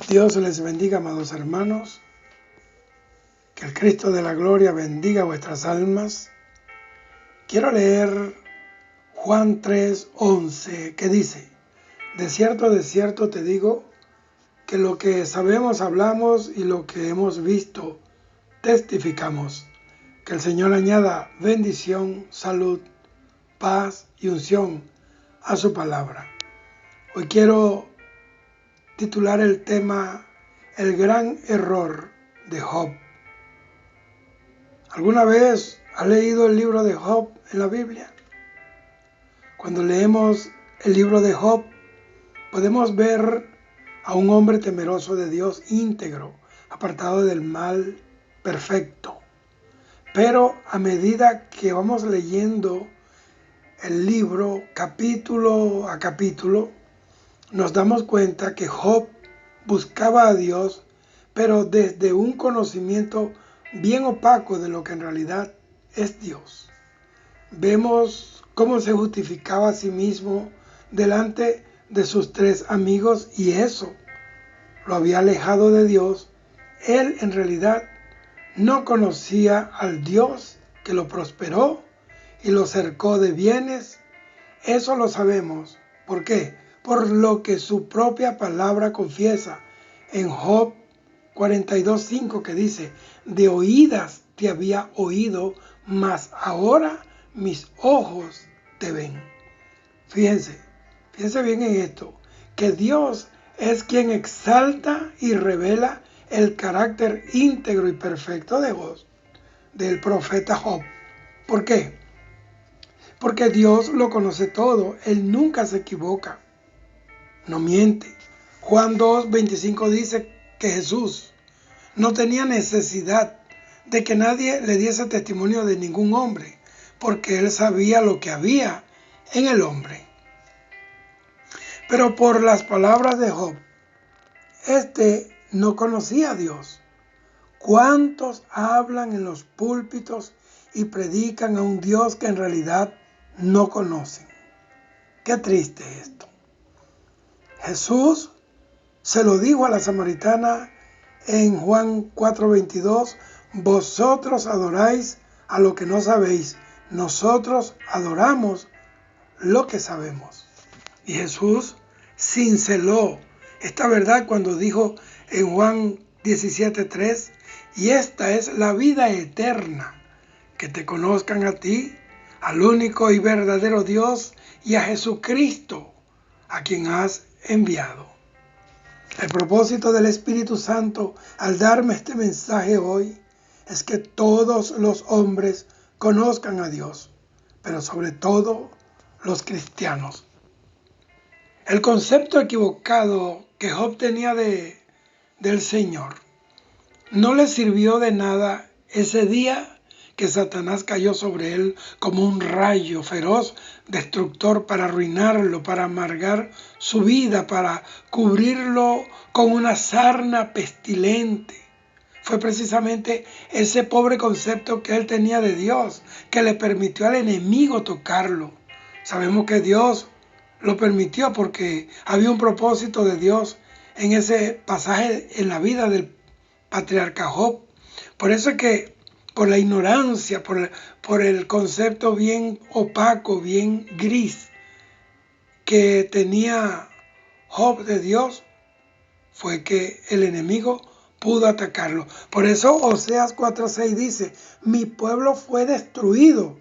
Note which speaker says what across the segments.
Speaker 1: Dios les bendiga, amados hermanos. Que el Cristo de la gloria bendiga vuestras almas. Quiero leer Juan 3:11, que dice: de cierto te digo, que lo que sabemos hablamos y lo que hemos visto testificamos. Que el Señor añada bendición, salud, paz y unción a su palabra. Hoy quiero titular el tema El gran error de Job. ¿Alguna vez has leído el libro de Job en la Biblia? Cuando leemos el libro de Job, podemos ver a un hombre temeroso de Dios, íntegro, apartado del mal, perfecto. Pero a medida que vamos leyendo el libro, capítulo a capítulo, nos damos cuenta que Job buscaba a Dios, pero desde un conocimiento bien opaco de lo que en realidad es Dios. Vemos cómo se justificaba a sí mismo delante de sus tres amigos, y eso lo había alejado de Dios. Él en realidad no conocía al Dios que lo prosperó y lo cercó de bienes. Eso lo sabemos. ¿Por qué? Por lo que su propia palabra confiesa en Job 42:5, que dice: de oídas te había oído, mas ahora mis ojos te ven. Fíjense bien en esto, que Dios es quien exalta y revela el carácter íntegro y perfecto del profeta Job. ¿Por qué? Porque Dios lo conoce todo. Él nunca se equivoca, no miente. Juan 2:25 dice que Jesús no tenía necesidad de que nadie le diese testimonio de ningún hombre, porque él sabía lo que había en el hombre. Pero por las palabras de Job, este no conocía a Dios. ¿Cuántos hablan en los púlpitos y predican a un Dios que en realidad no conocen? Qué triste esto. Jesús se lo dijo a la samaritana en Juan 4:22: vosotros adoráis a lo que no sabéis, nosotros adoramos lo que sabemos. Y Jesús cinceló esta verdad cuando dijo en Juan 17:3: y esta es la vida eterna, que te conozcan a ti, al único y verdadero Dios, y a Jesucristo, a quien has enviado. El propósito del Espíritu Santo al darme este mensaje hoy es que todos los hombres conozcan a Dios, pero sobre todo los cristianos. El concepto equivocado que Job tenía del Señor no le sirvió de nada ese día que Satanás cayó sobre él como un rayo feroz, destructor, para arruinarlo, para amargar su vida, para cubrirlo con una sarna pestilente. Fue precisamente ese pobre concepto que él tenía de Dios que le permitió al enemigo tocarlo. Sabemos que Dios lo permitió porque había un propósito de Dios en ese pasaje en la vida del patriarca Job. Por eso es que por la ignorancia, por el concepto bien opaco, bien gris que tenía Job de Dios, fue que el enemigo pudo atacarlo. Por eso Oseas 4:6 dice: mi pueblo fue destruido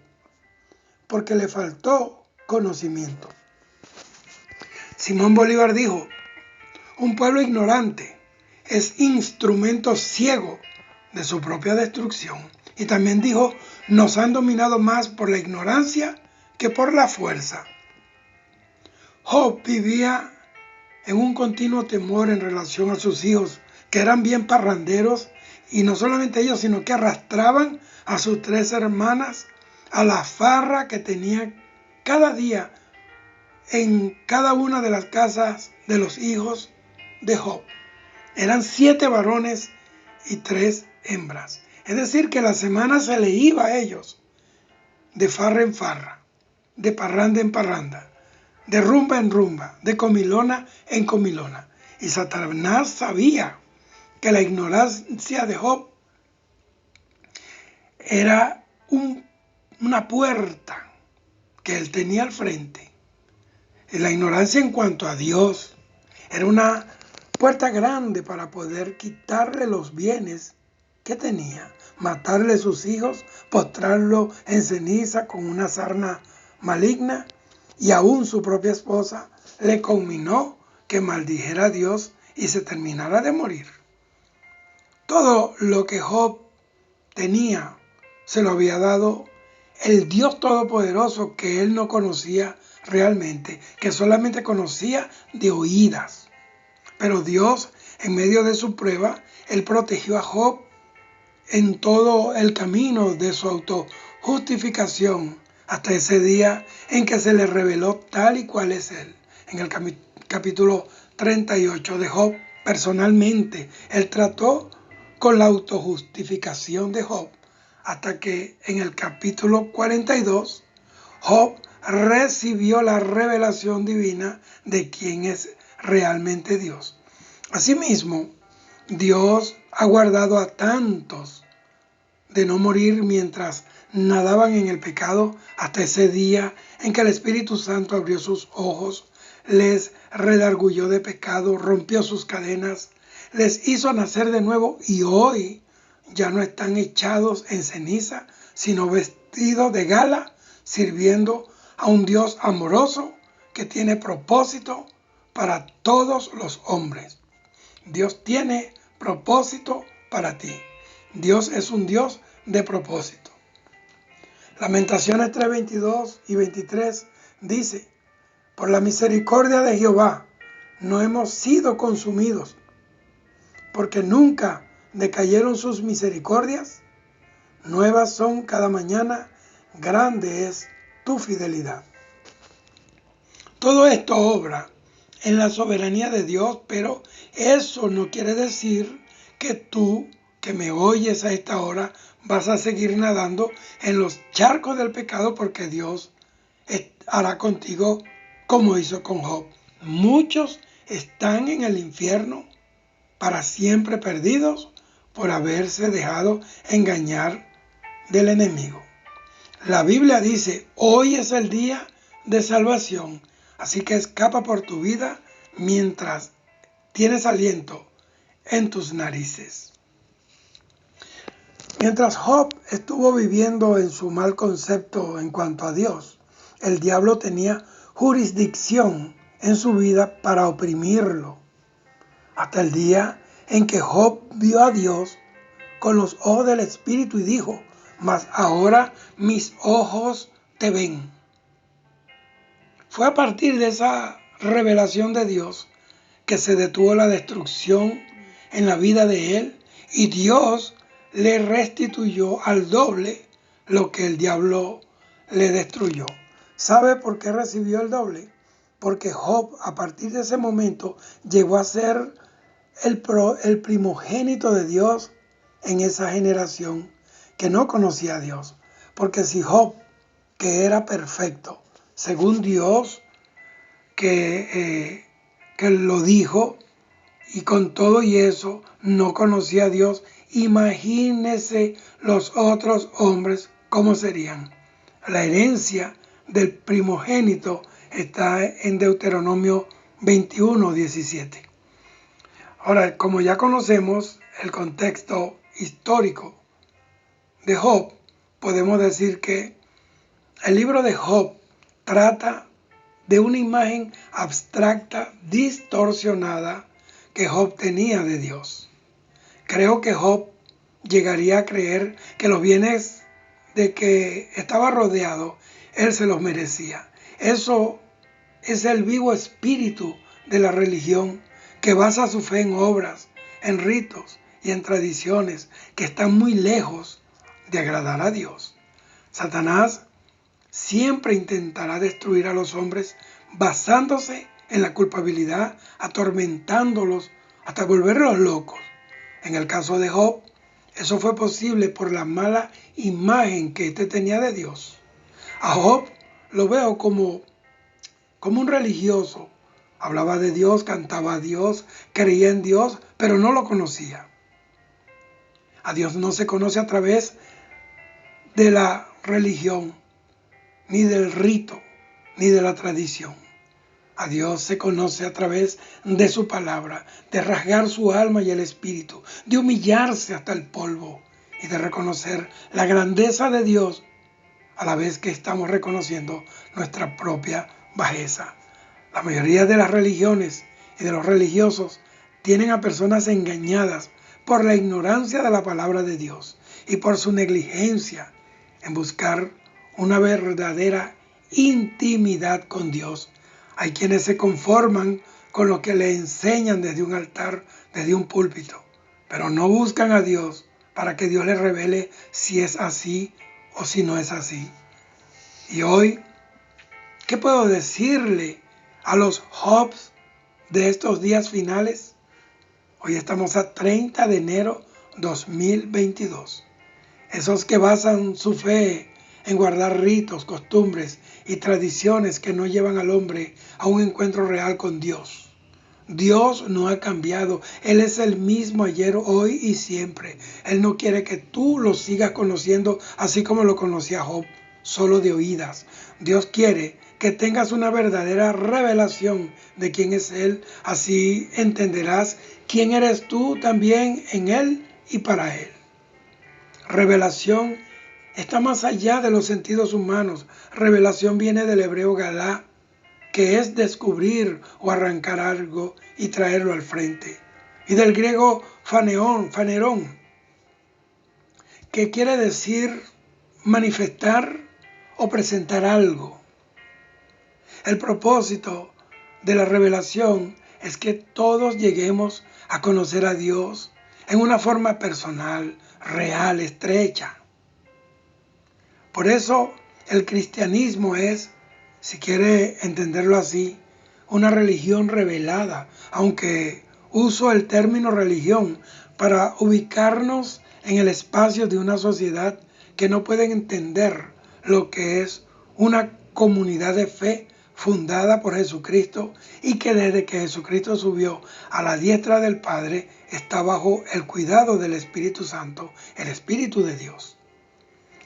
Speaker 1: porque le faltó conocimiento. Simón Bolívar dijo: un pueblo ignorante es instrumento ciego de su propia destrucción. Y también dijo: nos han dominado más por la ignorancia que por la fuerza. Job vivía en un continuo temor en relación a sus hijos, que eran bien parranderos, y no solamente ellos, sino que arrastraban a sus tres hermanas a la farra que tenían cada día en cada una de las casas de los hijos de Job. Eran 7 varones y 3 hembras. Es decir, que la semana se le iba a ellos de farra en farra, de parranda en parranda, de rumba en rumba, de comilona en comilona. Y Satanás sabía que la ignorancia de Job era una puerta que él tenía al frente. Y la ignorancia en cuanto a Dios era una puerta grande para poder quitarle los bienes que tenía, matarle sus hijos, postrarlo en ceniza con una sarna maligna, y aún su propia esposa le conminó que maldijera a Dios y se terminara de morir. Todo lo que Job tenía se lo había dado el Dios Todopoderoso, que él no conocía realmente, que solamente conocía de oídas. Pero Dios, en medio de su prueba, él protegió a Job en todo el camino de su autojustificación, hasta ese día en que se le reveló tal y cual es él. En el capítulo 38 de Job, personalmente, él trató con la autojustificación de Job, hasta que en el capítulo 42, Job recibió la revelación divina de quién es realmente Dios. Asimismo, Dios ha guardado a tantos de no morir mientras nadaban en el pecado, hasta ese día en que el Espíritu Santo abrió sus ojos, les redarguyó de pecado, rompió sus cadenas, les hizo nacer de nuevo, y hoy ya no están echados en ceniza, sino vestidos de gala, sirviendo a un Dios amoroso que tiene propósito para todos los hombres. Dios tiene propósito para ti. Dios es un Dios de propósito. Lamentaciones 3:22 y 23 dice: por la misericordia de Jehová no hemos sido consumidos, porque nunca decayeron sus misericordias. Nuevas son cada mañana, grande es tu fidelidad. Todo esto obra en la soberanía de Dios, pero eso no quiere decir que tú, que me oyes a esta hora, vas a seguir nadando en los charcos del pecado, porque Dios hará contigo como hizo con Job. Muchos están en el infierno para siempre perdidos por haberse dejado engañar del enemigo. La Biblia dice: hoy es el día de salvación, así que escapa por tu vida mientras tienes aliento en tus narices. Mientras Job estuvo viviendo en su mal concepto en cuanto a Dios, el diablo tenía jurisdicción en su vida para oprimirlo, hasta el día en que Job vio a Dios con los ojos del Espíritu y dijo: mas ahora mis ojos te ven. Fue a partir de esa revelación de Dios que se detuvo la destrucción en la vida de él, y Dios le restituyó al doble lo que el diablo le destruyó. ¿Sabe por qué recibió el doble? Porque Job, a partir de ese momento, llegó a ser el primogénito de Dios en esa generación que no conocía a Dios. Porque si Job, que era perfecto, según Dios, que lo dijo, y con todo y eso no conocía a Dios, imagínese los otros hombres cómo serían. La herencia del primogénito está en Deuteronomio 21:17. Ahora, como ya conocemos el contexto histórico de Job, podemos decir que el libro de Job trata de una imagen abstracta, distorsionada, que Job tenía de Dios. Creo que Job llegaría a creer que los bienes de que estaba rodeado, él se los merecía. Eso es el vivo espíritu de la religión, que basa su fe en obras, en ritos y en tradiciones que están muy lejos de agradar a Dios. Satanás siempre intentará destruir a los hombres basándose en la culpabilidad, atormentándolos hasta volverlos locos. En el caso de Job, eso fue posible por la mala imagen que éste tenía de Dios. A Job lo veo como un religioso, Hablaba de Dios, cantaba a Dios, creía en Dios, pero no lo conocía. A Dios no se conoce a través de la religión, ni del rito, ni de la tradición. A Dios se conoce a través de su palabra, de rasgar su alma y el espíritu, de humillarse hasta el polvo y de reconocer la grandeza de Dios a la vez que estamos reconociendo nuestra propia bajeza. La mayoría de las religiones y de los religiosos tienen a personas engañadas por la ignorancia de la palabra de Dios y por su negligencia en buscar una verdadera intimidad con Dios. Hay quienes se conforman con lo que le enseñan desde un altar, desde un púlpito, pero no buscan a Dios para que Dios les revele si es así o si no es así. Y hoy, ¿qué puedo decirle a los Jobs de estos días finales? Hoy estamos a 30 de enero 2022. Esos que basan su fe en guardar ritos, costumbres y tradiciones que no llevan al hombre a un encuentro real con Dios. Dios no ha cambiado. Él es el mismo ayer, hoy y siempre. Él no quiere que tú lo sigas conociendo así como lo conocía Job, solo de oídas. Dios quiere que tengas una verdadera revelación de quién es Él. Así entenderás quién eres tú también en Él y para Él. Revelación está más allá de los sentidos humanos. Revelación viene del hebreo galá, que es descubrir o arrancar algo y traerlo al frente. Y del griego fanerón, que quiere decir manifestar o presentar algo. El propósito de la revelación es que todos lleguemos a conocer a Dios en una forma personal, real, estrecha. Por eso el cristianismo es, si quiere entenderlo así, una religión revelada, aunque uso el término religión para ubicarnos en el espacio de una sociedad que no puede entender lo que es una comunidad de fe fundada por Jesucristo y que desde que Jesucristo subió a la diestra del Padre está bajo el cuidado del Espíritu Santo, el Espíritu de Dios.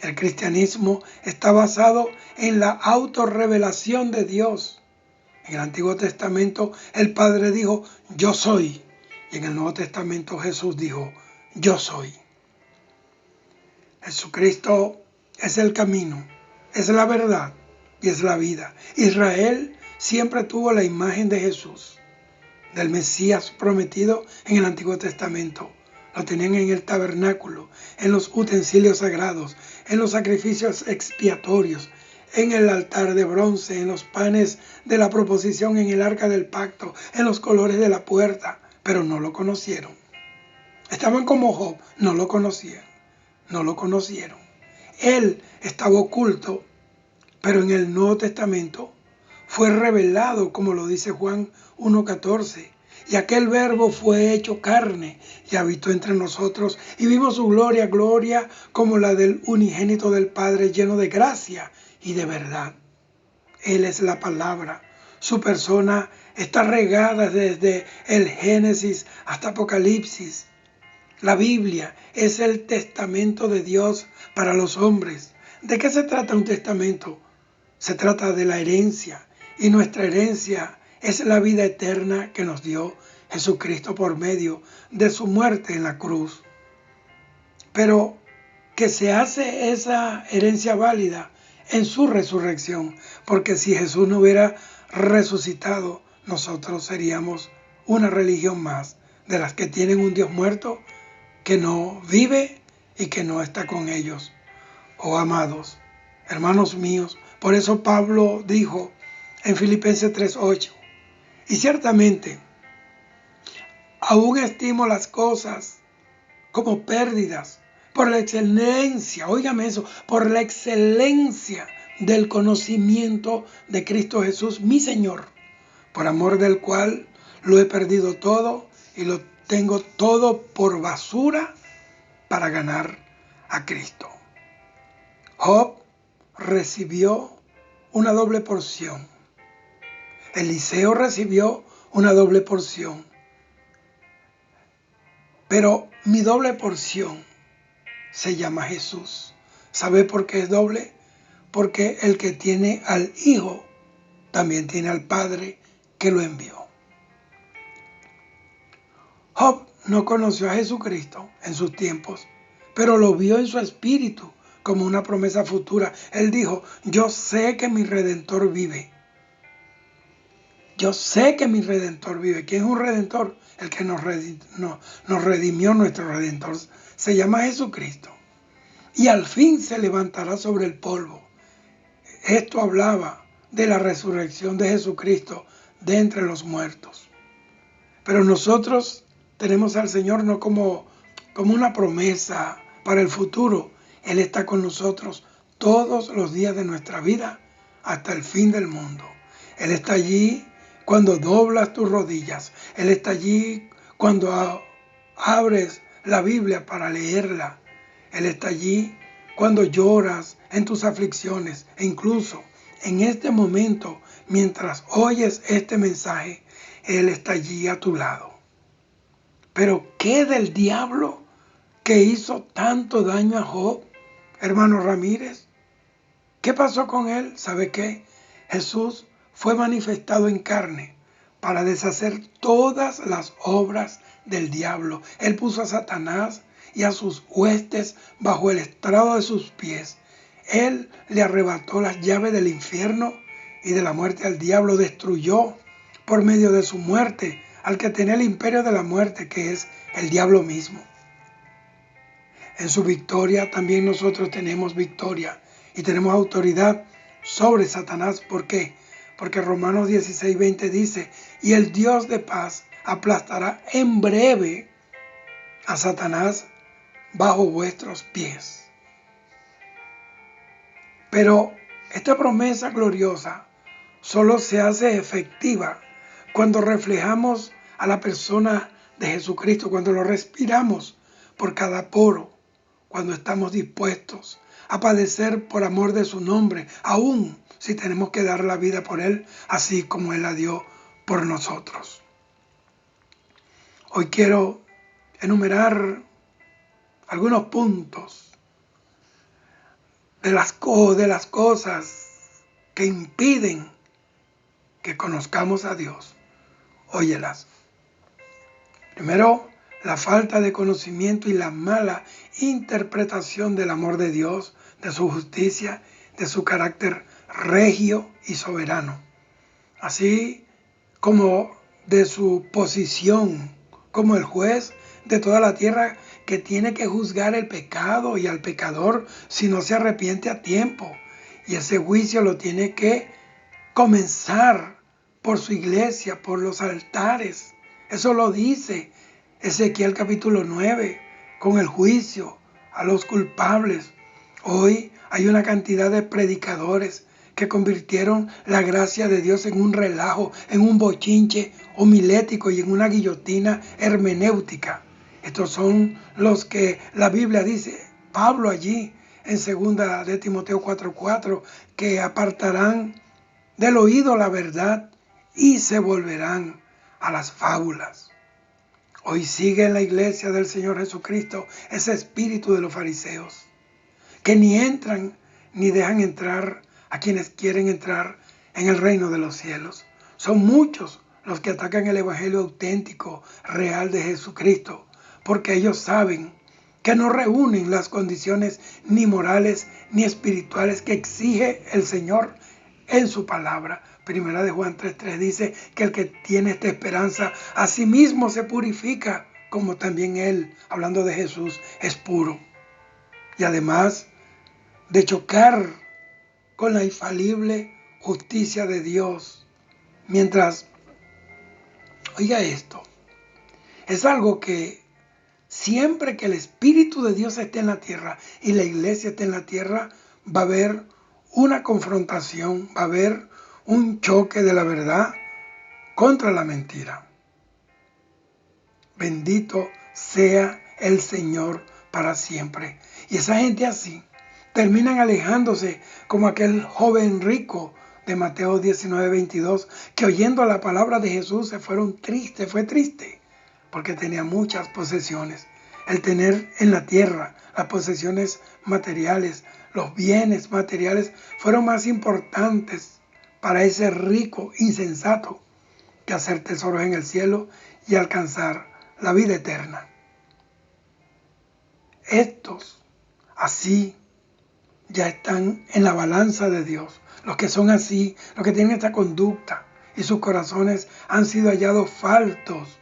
Speaker 1: El cristianismo está basado en la autorrevelación de Dios. En el Antiguo Testamento el Padre dijo, yo soy. Y en el Nuevo Testamento Jesús dijo, yo soy. Jesucristo es el camino, es la verdad y es la vida. Israel siempre tuvo la imagen de Jesús, del Mesías prometido en el Antiguo Testamento. Lo tenían en el tabernáculo, en los utensilios sagrados, en los sacrificios expiatorios, en el altar de bronce, en los panes de la proposición, en el arca del pacto, en los colores de la puerta, pero no lo conocieron. Estaban como Job, no lo conocían, no lo conocieron. Él estaba oculto, pero en el Nuevo Testamento fue revelado, como lo dice Juan 1:14. Y aquel verbo fue hecho carne y habitó entre nosotros y vimos su gloria, gloria como la del unigénito del Padre, lleno de gracia y de verdad. Él es la palabra. Su persona está regada desde el Génesis hasta Apocalipsis. La Biblia es el testamento de Dios para los hombres. ¿De qué se trata un testamento? Se trata de la herencia, y nuestra herencia es la vida eterna que nos dio Jesucristo por medio de su muerte en la cruz. Pero que se hace esa herencia válida en su resurrección, porque si Jesús no hubiera resucitado, nosotros seríamos una religión más de las que tienen un Dios muerto que no vive y que no está con ellos. Oh amados, hermanos míos, por eso Pablo dijo en Filipenses 3:8, y ciertamente aún estimo las cosas como pérdidas por la excelencia, óigame eso, por la excelencia del conocimiento de Cristo Jesús, mi Señor, por amor del cual lo he perdido todo y lo tengo todo por basura para ganar a Cristo. Job recibió una doble porción. Eliseo recibió una doble porción. Pero mi doble porción se llama Jesús. ¿Sabe por qué es doble? Porque el que tiene al Hijo también tiene al Padre que lo envió. Job no conoció a Jesucristo en sus tiempos, pero lo vio en su espíritu como una promesa futura. Él dijo, yo sé que mi Redentor vive. Yo sé que mi Redentor vive. ¿Quién es un Redentor? El que nos redimió, nuestro Redentor. Se llama Jesucristo. Y al fin se levantará sobre el polvo. Esto hablaba de la resurrección de Jesucristo de entre los muertos. Pero nosotros tenemos al Señor no como una promesa para el futuro. Él está con nosotros todos los días de nuestra vida hasta el fin del mundo. Él está allí cuando doblas tus rodillas. Él está allí cuando abres la Biblia para leerla. Él está allí cuando lloras en tus aflicciones. E incluso en este momento, mientras oyes este mensaje, Él está allí a tu lado. Pero ¿qué del diablo que hizo tanto daño a Job, hermano Ramírez? ¿Qué pasó con él? ¿Sabe qué? Jesús fue manifestado en carne para deshacer todas las obras del diablo. Él puso a Satanás y a sus huestes bajo el estrado de sus pies. Él le arrebató las llaves del infierno y de la muerte al diablo. Destruyó por medio de su muerte al que tenía el imperio de la muerte, que es el diablo mismo. En su victoria también nosotros tenemos victoria y tenemos autoridad sobre Satanás. ¿Por qué? Porque Romanos 16:20 dice, y el Dios de paz aplastará en breve a Satanás bajo vuestros pies. Pero esta promesa gloriosa solo se hace efectiva cuando reflejamos a la persona de Jesucristo, cuando lo respiramos por cada poro, cuando estamos dispuestos a padecer por amor de su nombre, aun si tenemos que dar la vida por Él, así como Él la dio por nosotros. Hoy quiero enumerar algunos puntos de las cosas que impiden que conozcamos a Dios. Óyelas. Primero, la falta de conocimiento y la mala interpretación del amor de Dios, de su justicia, de su carácter regio y soberano, así como de su posición como el juez de toda la tierra que tiene que juzgar el pecado y al pecador si no se arrepiente a tiempo. Y ese juicio lo tiene que comenzar por su iglesia, por los altares. Eso lo dice Ezequiel capítulo 9, con el juicio a los culpables. Hoy hay una cantidad de predicadores que convirtieron la gracia de Dios en un relajo, en un bochinche homilético y en una guillotina hermenéutica. Estos son los que la Biblia dice, Pablo allí en 2 de Timoteo 4:4, que apartarán del oído la verdad y se volverán a las fábulas. Hoy sigue en la iglesia del Señor Jesucristo ese espíritu de los fariseos, que ni entran ni dejan entrar a quienes quieren entrar en el reino de los cielos. Son muchos los que atacan el evangelio auténtico, real de Jesucristo, porque ellos saben que no reúnen las condiciones ni morales ni espirituales que exige el Señor en su palabra. Primera de Juan 3:3 dice que el que tiene esta esperanza a sí mismo se purifica, como también Él, hablando de Jesús, es puro. Y además de chocar con la infalible justicia de Dios, mientras, oiga esto, es algo que siempre que el Espíritu de Dios esté en la tierra y la iglesia esté en la tierra, va a haber una confrontación, va a haber un choque de la verdad contra la mentira. Bendito sea el Señor para siempre. Y esa gente así terminan alejándose como aquel joven rico de Mateo 19:22, que oyendo la palabra de Jesús se fueron tristes. Fue triste porque tenía muchas posesiones. El tener en la tierra las posesiones materiales, los bienes materiales, fueron más importantes para ese rico insensato que hacer tesoros en el cielo y alcanzar la vida eterna. Estos así ya están en la balanza de Dios. Los que son así, los que tienen esta conducta y sus corazones han sido hallados faltos,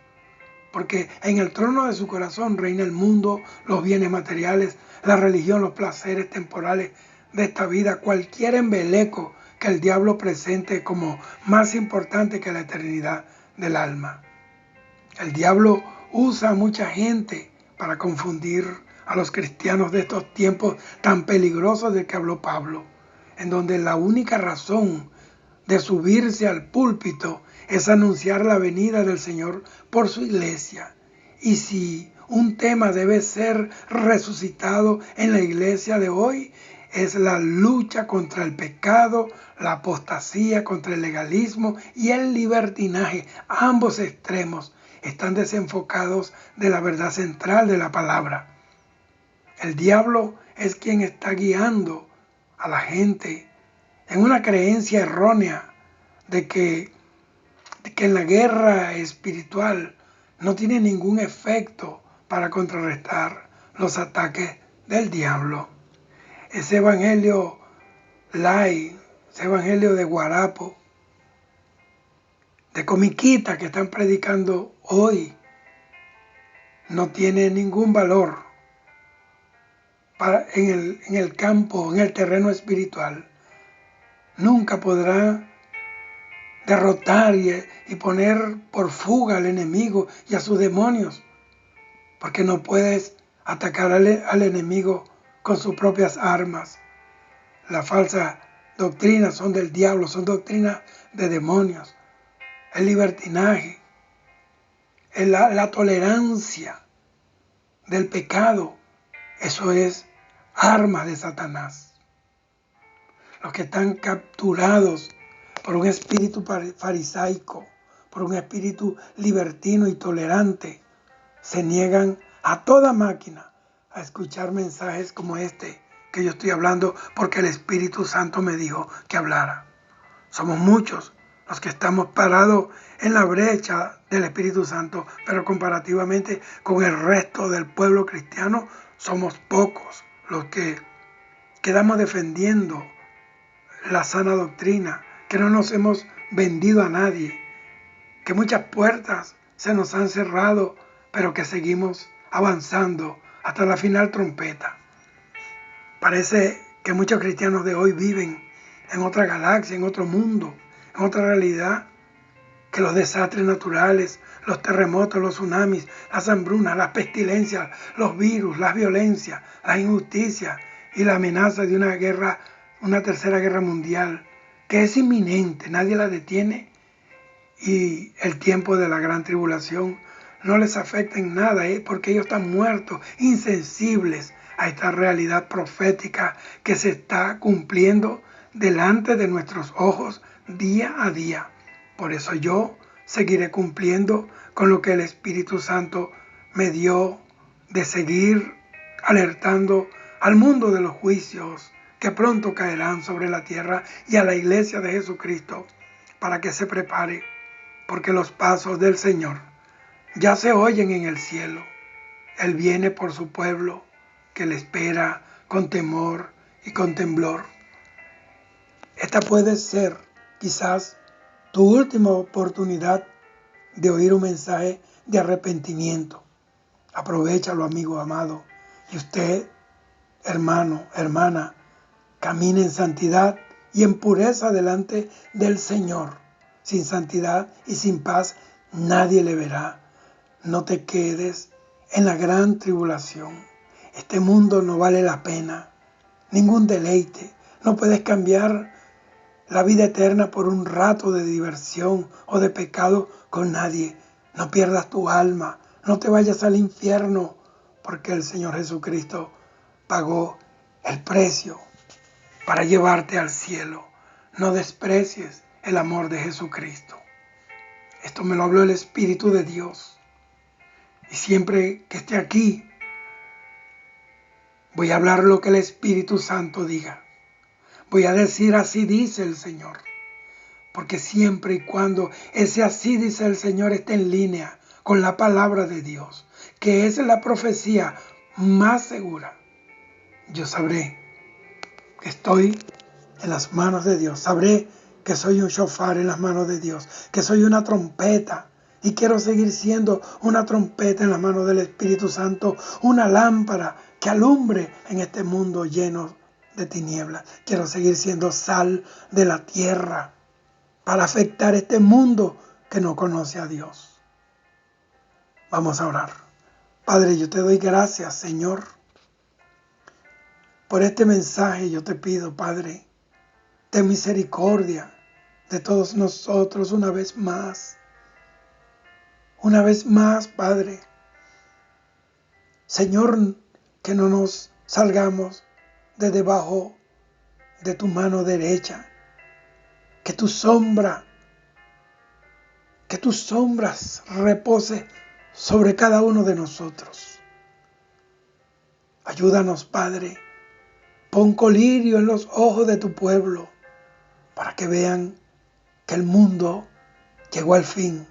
Speaker 1: porque en el trono de su corazón reina el mundo, los bienes materiales, la religión, los placeres temporales de esta vida, cualquier embeleco que el diablo presente como más importante que la eternidad del alma. El diablo usa a mucha gente para confundir a los cristianos de estos tiempos tan peligrosos del que habló Pablo, en donde la única razón de subirse al púlpito es anunciar la venida del Señor por su iglesia. Y si un tema debe ser resucitado en la iglesia de hoy, es la lucha contra el pecado, la apostasía, contra el legalismo y el libertinaje. Ambos extremos están desenfocados de la verdad central de la palabra. El diablo es quien está guiando a la gente en una creencia errónea de que en la guerra espiritual no tiene ningún efecto para contrarrestar los ataques del diablo. Ese evangelio light, ese evangelio de guarapo, de comiquita que están predicando hoy, no tiene ningún valor en el campo, en el terreno espiritual. Nunca podrá derrotar y poner por fuga al enemigo y a sus demonios, porque no puedes atacar al enemigo con sus propias armas. Las falsas doctrinas son del diablo, son doctrinas de demonios. El libertinaje, la tolerancia del pecado, eso es armas de Satanás. Los que están capturados por un espíritu farisaico, por un espíritu libertino y tolerante, se niegan a toda máquina a escuchar mensajes como este que yo estoy hablando, porque el Espíritu Santo me dijo que hablara. Somos muchos los que estamos parados en la brecha del Espíritu Santo, pero comparativamente con el resto del pueblo cristiano, somos pocos los que quedamos defendiendo la sana doctrina, que no nos hemos vendido a nadie, que muchas puertas se nos han cerrado, pero que seguimos avanzando hasta la final trompeta. Parece que muchos cristianos de hoy viven en otra galaxia, en otro mundo, en otra realidad, que los desastres naturales, los terremotos, los tsunamis, las hambrunas, las pestilencias, los virus, las violencias, las injusticias y la amenaza de una guerra, una tercera guerra mundial, que es inminente, nadie la detiene, y el tiempo de la gran tribulación no les afecta en nada, porque ellos están muertos, insensibles a esta realidad profética que se está cumpliendo delante de nuestros ojos día a día. Por eso yo seguiré cumpliendo con lo que el Espíritu Santo me dio de seguir alertando al mundo de los juicios que pronto caerán sobre la tierra y a la iglesia de Jesucristo para que se prepare, porque los pasos del Señor ya se oyen en el cielo. Él viene por su pueblo que le espera con temor y con temblor. Esta puede ser quizás tu última oportunidad de oír un mensaje de arrepentimiento. Aprovéchalo, amigo amado. Y usted, hermano, hermana, camine en santidad y en pureza delante del Señor. Sin santidad y sin paz nadie le verá. No te quedes en la gran tribulación. Este mundo no vale la pena, ningún deleite. No puedes cambiar la vida eterna por un rato de diversión o de pecado con nadie. No pierdas tu alma, no te vayas al infierno, porque el Señor Jesucristo pagó el precio para llevarte al cielo. No desprecies el amor de Jesucristo. Esto me lo habló el Espíritu de Dios. Y siempre que esté aquí, voy a hablar lo que el Espíritu Santo diga. Voy a decir así dice el Señor. Porque siempre y cuando ese así dice el Señor esté en línea con la palabra de Dios, que es la profecía más segura, yo sabré que estoy en las manos de Dios. Sabré que soy un shofar en las manos de Dios, que soy una trompeta. Y quiero seguir siendo una trompeta en las manos del Espíritu Santo, una lámpara que alumbre en este mundo lleno de tinieblas. Quiero seguir siendo sal de la tierra para afectar este mundo que no conoce a Dios. Vamos a orar. Padre, yo te doy gracias, Señor, por este mensaje. Yo te pido, Padre, ten misericordia de todos nosotros una vez más. Una vez más, Padre. Señor, que no nos salgamos de debajo de tu mano derecha. Que tus sombras repose sobre cada uno de nosotros. Ayúdanos, Padre. Pon colirio en los ojos de tu pueblo para que vean que el mundo llegó al fin,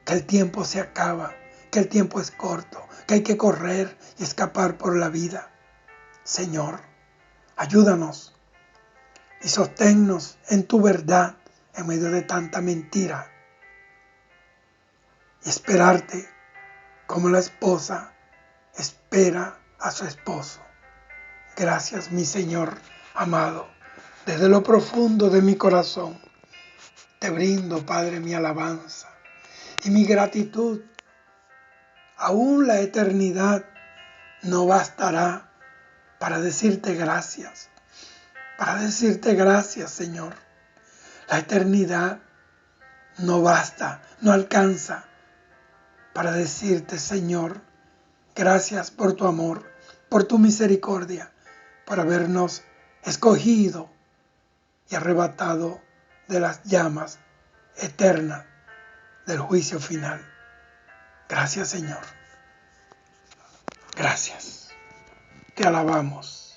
Speaker 1: que el tiempo se acaba, que el tiempo es corto, que hay que correr y escapar por la vida. Señor, ayúdanos y sosténnos en tu verdad en medio de tanta mentira. Y esperarte como la esposa espera a su esposo. Gracias, mi Señor amado. Desde lo profundo de mi corazón, te brindo, Padre, mi alabanza y mi gratitud. Aún la eternidad no bastará para decirte gracias. Para decirte gracias, Señor. La eternidad no basta, no alcanza para decirte, Señor, gracias por tu amor, por tu misericordia, por habernos escogido y arrebatado de las llamas eternas del juicio final. Gracias, Señor. Gracias. Te alabamos.